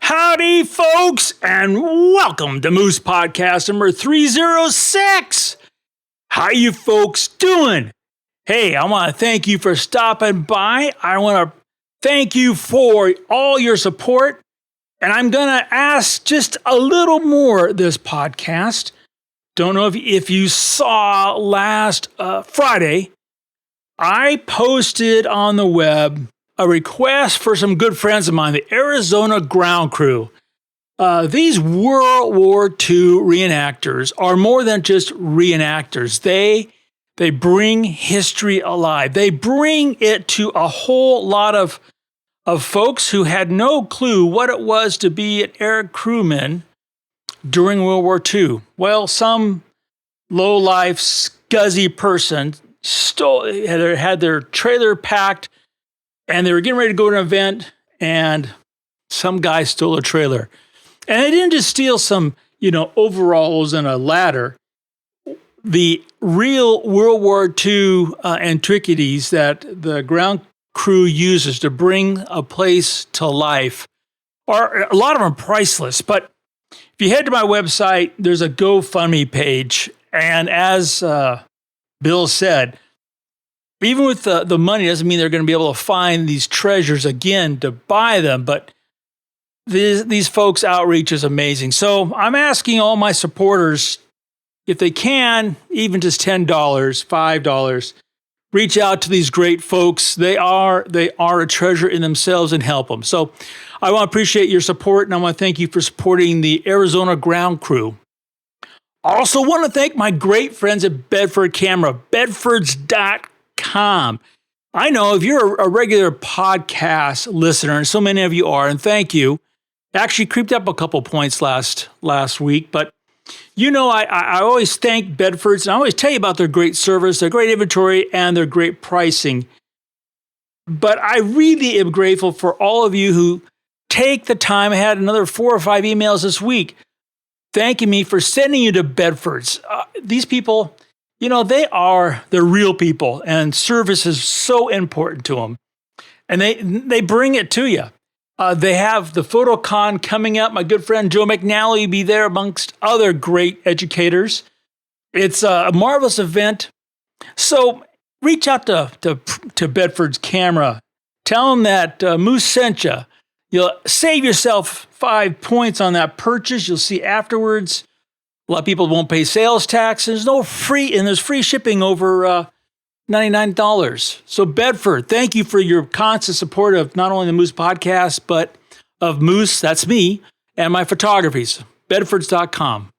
Howdy, folks, and welcome to Moose Podcast number 306. How you folks doing? Hey, I want to thank you for stopping by. I want to thank you for all your support, and I'm going to ask just a little more this podcast. Don't know if you saw last Friday, I posted on the web a request for some good friends of mine, the Arizona Ground Crew. These World War II reenactors are more than just reenactors. They bring history alive. They bring it to a whole lot of folks who had no clue what it was to be an air crewman during World War II. Well, some low-life, scuzzy person had their trailer packed, and they were getting ready to go to an event, and some guy stole a trailer. And they didn't just steal some, overalls and a ladder. The real World War II antiquities that the ground crew uses to bring a place to life are, a lot of them are priceless. But if you head to my website, there's a GoFundMe page. And as Bill said, even with the money doesn't mean they're going to be able to find these treasures again to buy them, but these folks' outreach is amazing. So I'm asking all my supporters, if they can, even just $10, $5, reach out to these great folks. They are a treasure in themselves, and help them. So I want to appreciate your support, and I want to thank you for supporting the Arizona Ground Crew. I also want to thank my great friends at Bedford Camera, bedfords.com. I know if you're a regular podcast listener, and so many of you are, and thank you. Actually creeped up a couple points last week, but I always thank Bedfords, and I always tell you about their great service, their great inventory, and their great pricing. But I really am grateful for all of you who take the time. I had another 4 or 5 emails this week thanking me for sending you to Bedfords. These people, they're real people, and service is so important to them. And they bring it to you. They have the PhotoCon coming up. My good friend Joe McNally will be there amongst other great educators. It's a marvelous event. So reach out to Bedford's Camera. Tell them that Moose sent you. You'll save yourself 5 points on that purchase. You'll see afterwards. A lot of people won't pay sales tax. There's free shipping over $99. So Bedford, thank you for your constant support of not only the Moose Podcast, but of Moose, that's me, and my photographies, bedfords.com.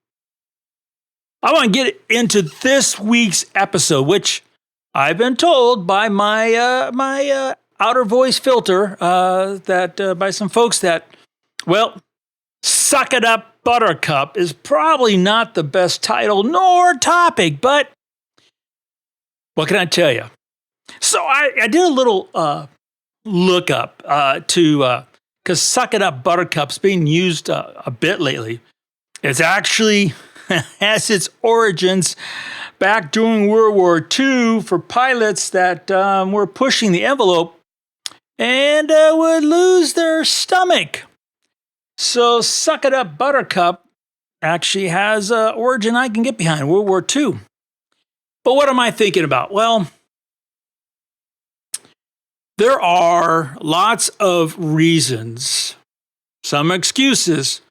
I want to get into this week's episode, which I've been told by my outer voice filter that by some folks that, Suck It Up, Buttercup is probably not the best title nor topic, but what can I tell you? So I did a little lookup because Suck It Up, Buttercup's being used a bit lately. It's actually has its origins back during World War II for pilots that were pushing the envelope and would lose their stomach. So Suck It Up, Buttercup actually has an origin I can get behind, World War II. But what am I thinking about? Well, there are lots of reasons, some excuses,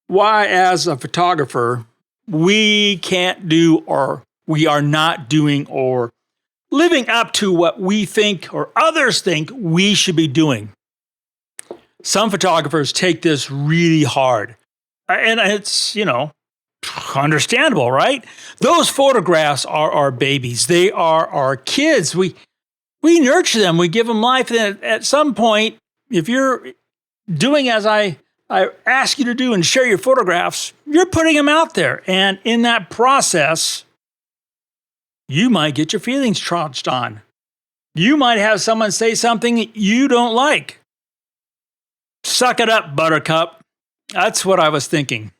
why as a photographer, we can't do or we are not doing or living up to what we think or others think we should be doing. Some photographers take this really hard. And it's, understandable, right? Those photographs are our babies. They are our kids. We nurture them. We give them life. And at some point, if you're doing as I ask you to do and share your photographs, you're putting them out there. And in that process, you might get your feelings tronched on. You might have someone say something you don't like. Suck it up, Buttercup. That's what I was thinking.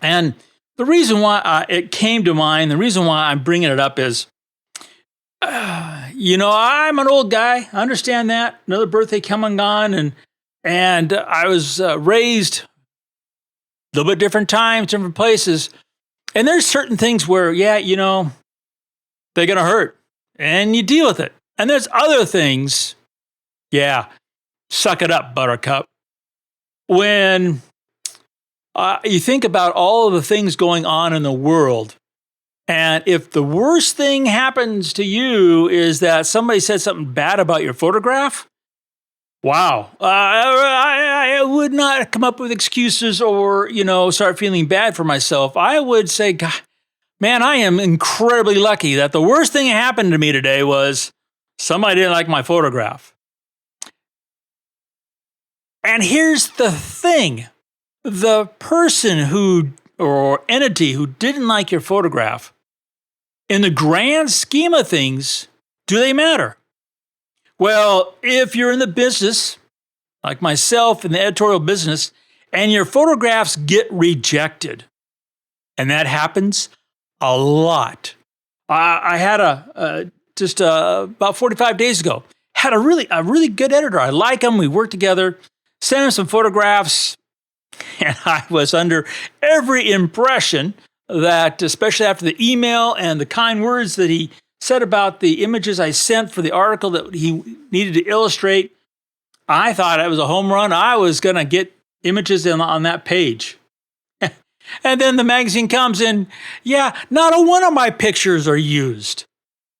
And the reason why it came to mind, the reason why I'm bringing it up is, I'm an old guy. I understand that. Another birthday come and gone. And I was raised a little bit different times, different places. And there's certain things where, they're going to hurt and you deal with it. And there's other things, suck it up, Buttercup. When you think about all of the things going on in the world, and if the worst thing happens to you is that somebody said something bad about your photograph, wow, I would not come up with excuses or, start feeling bad for myself. I would say, God, man, I am incredibly lucky that the worst thing that happened to me today was somebody didn't like my photograph. And here's the thing. The person or entity who didn't like your photograph, in the grand scheme of things, do they matter? Well, if you're in the business, like myself in the editorial business, and your photographs get rejected, and that happens a lot. I had about 45 days ago, had a really good editor. I like him. We worked together, sent him some photographs, and I was under every impression that, especially after the email and the kind words that he said about the images I sent for the article that he needed to illustrate, I thought it was a home run. I was going to get images on that page. And then the magazine comes in, not a one of my pictures are used.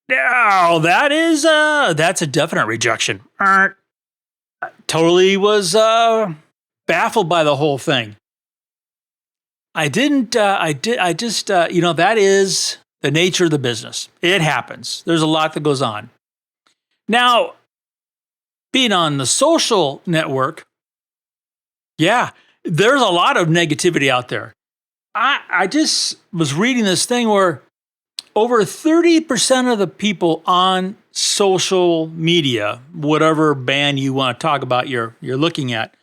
Now, that's a definite rejection. Totally was baffled by the whole thing. That is the nature of the business. It happens. There's a lot that goes on. Now, being on the social network, there's a lot of negativity out there. I just was reading this thing where over 30% of the people on social media, whatever band you want to talk about you're looking at,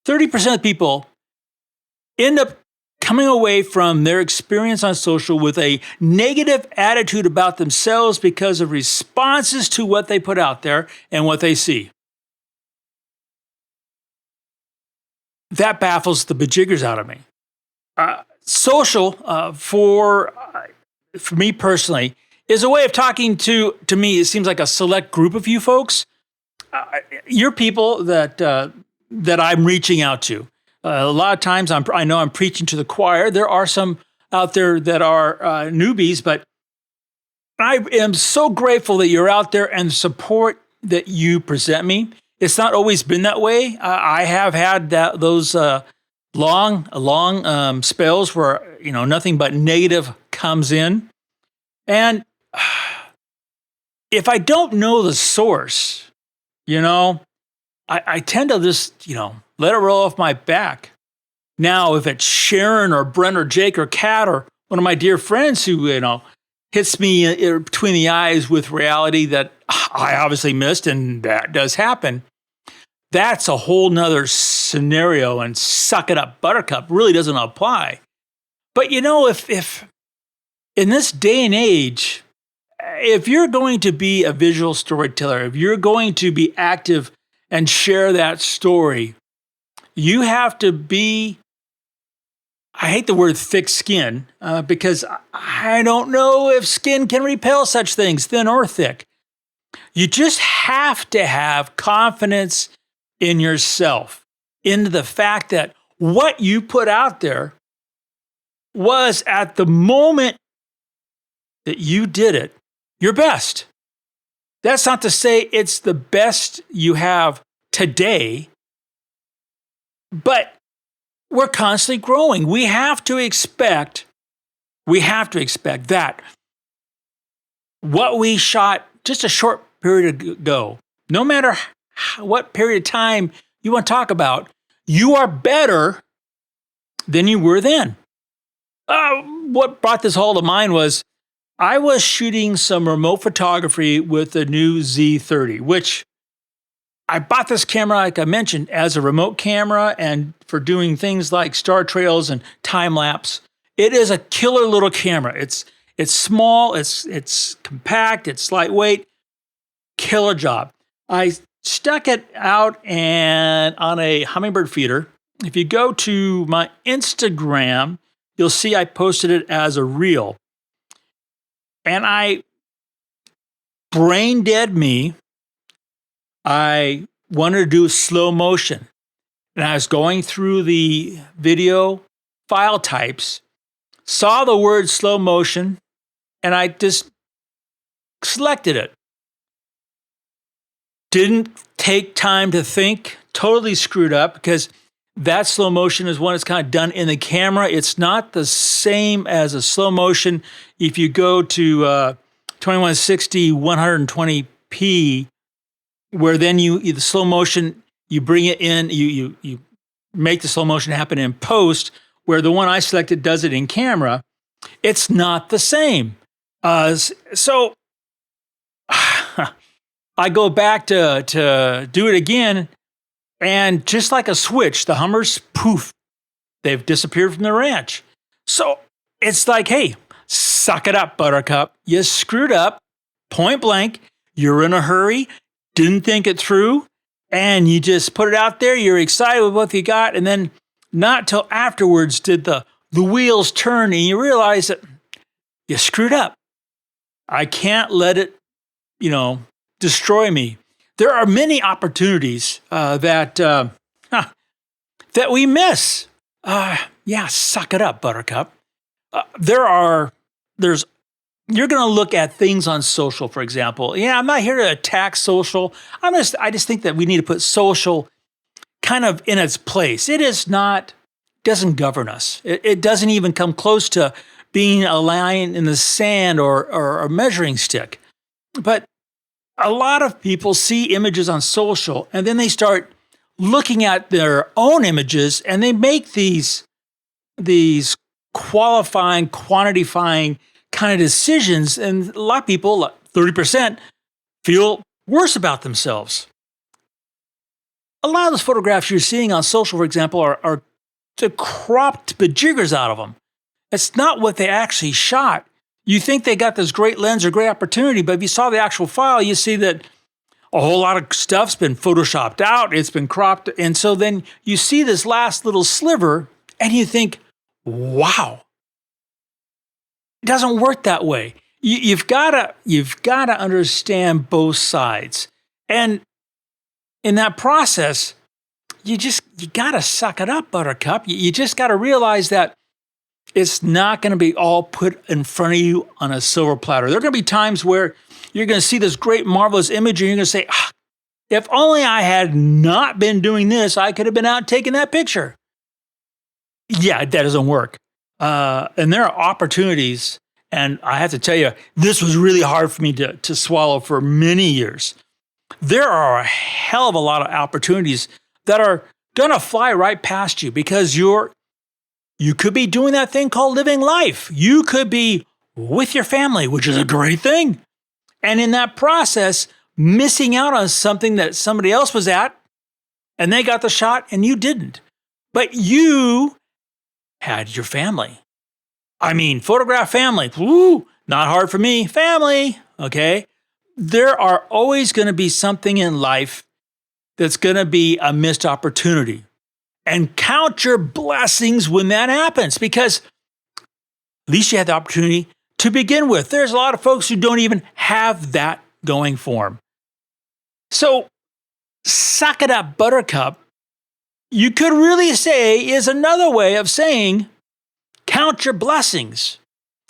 30% of people end up coming away from their experience on social with a negative attitude about themselves because of responses to what they put out there and what they see. That baffles the bejiggers out of me. Social, for me personally, is a way of talking to me. It seems like a select group of you folks. You're people that I'm reaching out to. A lot of times I know I'm preaching to the choir. There are some out there that are newbies, but I am so grateful that you're out there and the support that you present me. It's not always been that way. I have had those long spells where nothing but negative comes in, and if I don't know the source, I tend to just let it roll off my back. Now, if it's Sharon or Brent or Jake or Kat or one of my dear friends who, hits me between the eyes with reality that I obviously missed, and that does happen, that's a whole nother scenario, and suck it up, Buttercup really doesn't apply. But if in this day and age, if you're going to be a visual storyteller, if you're going to be active and share that story, you have to be, I hate the word thick skin, because I don't know if skin can repel such things, thin or thick. You just have to have confidence in yourself, into the fact that what you put out there was, at the moment that you did it, your best. That's not to say it's the best you have today, but we're constantly growing. We have to expect that what we shot just a short period ago, no matter what period of time you want to talk about, you are better than you were then. What brought this all to mind was I was shooting some remote photography with the new Z30, which I bought this camera, like I mentioned, as a remote camera and for doing things like star trails and time lapse. It is a killer little camera. It's small, it's compact, it's lightweight, killer job. I stuck it out and on a hummingbird feeder. If you go to my Instagram, you'll see I posted it as a reel. And brain dead me, I wanted to do slow motion. And I was going through the video file types, saw the word slow motion, and I just selected it. Didn't take time to think, totally screwed up, because that slow motion is one that's kind of done in the camera. It's not the same as a slow motion. If you go to 2160 120p, where then the slow motion, you bring it in, you make the slow motion happen in post, where the one I selected does it in camera. It's not the same. So I go back to do it again, and just like a switch, the Hummers, poof, they've disappeared from the ranch. So it's like, hey, suck it up, Buttercup. You screwed up, point blank. You're in a hurry, didn't think it through, and you just put it out there. You're excited with what you got, and then not till afterwards did the wheels turn, and you realize that you screwed up. I can't let it, destroy me. There are many opportunities that we miss. Suck it up, Buttercup. You're going to look at things on social, for example. Yeah, I'm not here to attack social. I just think that we need to put social kind of in its place. Doesn't govern us. It doesn't even come close to being a line in the sand or a measuring stick. But a lot of people see images on social, and then they start looking at their own images, and they make these qualifying, quantifying kind of decisions. And a lot of people, like 30%, feel worse about themselves. A lot of those photographs you're seeing on social, for example, are the cropped bejiggers out of them. It's not what they actually shot. You think they got this great lens or great opportunity, but if you saw the actual file, you see that a whole lot of stuff's been photoshopped out, it's been cropped, and so then you see this last little sliver, and you think, wow, it doesn't work that way. You've got to understand both sides, and in that process, you got to suck it up, Buttercup. You just got to realize that it's not going to be all put in front of you on a silver platter. There are going to be times where you're going to see this great, marvelous image, and you're going to say, if only I had not been doing this, I could have been out taking that picture. Yeah, that doesn't work. And there are opportunities, and I have to tell you, this was really hard for me to swallow for many years. There are a hell of a lot of opportunities that are going to fly right past you because you could be doing that thing called living life. You could be with your family, which is a great thing. And in that process, missing out on something that somebody else was at, and they got the shot and you didn't. But you had your family. I mean, photograph family. Woo, not hard for me. Family, okay? There are always going to be something in life that's going to be a missed opportunity. And count your blessings when that happens, because at least you had the opportunity to begin with. There's a lot of folks who don't even have that going for them. So, suck it up, Buttercup, you could really say is another way of saying count your blessings,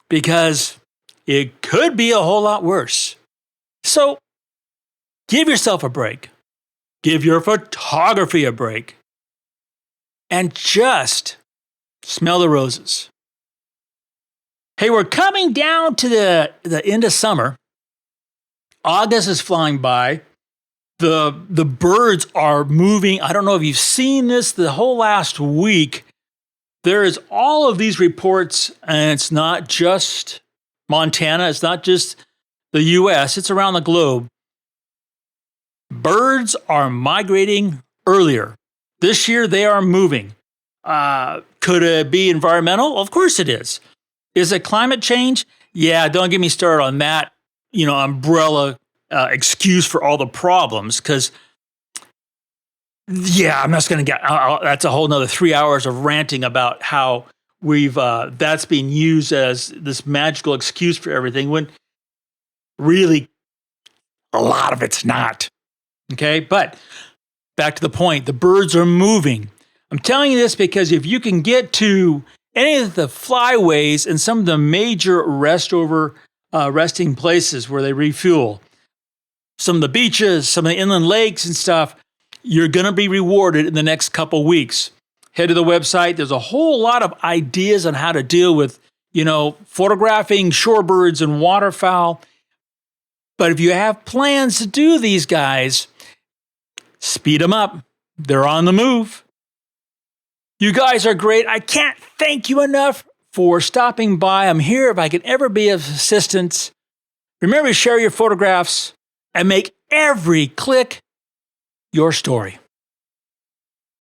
because it could be a whole lot worse. So, give yourself a break. Give your photography a break. And just smell the roses. Hey, we're coming down to the end of summer. August is flying by. The birds are moving. I don't know if you've seen this the whole last week. There is all of these reports, and it's not just Montana. It's not just the U.S. It's around the globe. Birds are migrating earlier. This year, they are moving. Could it be environmental? Of course it is. Is it climate change? Yeah, don't get me started on that, umbrella excuse for all the problems, because Yeah, I'm not going to get. That's a whole nother 3 hours of ranting about how we've that's being used as this magical excuse for everything when really a lot of it's not. Okay, but back to the point, the birds are moving. I'm telling you this because if you can get to any of the flyways and some of the major resting places where they refuel, some of the beaches, some of the inland lakes and stuff, you're going to be rewarded in the next couple weeks. Head to the website. There's a whole lot of ideas on how to deal with, photographing shorebirds and waterfowl. But if you have plans to do these guys, speed them up. They're on the move. You guys are great. I can't thank you enough for stopping by. I'm here if I can ever be of assistance. Remember to share your photographs and make every click your story.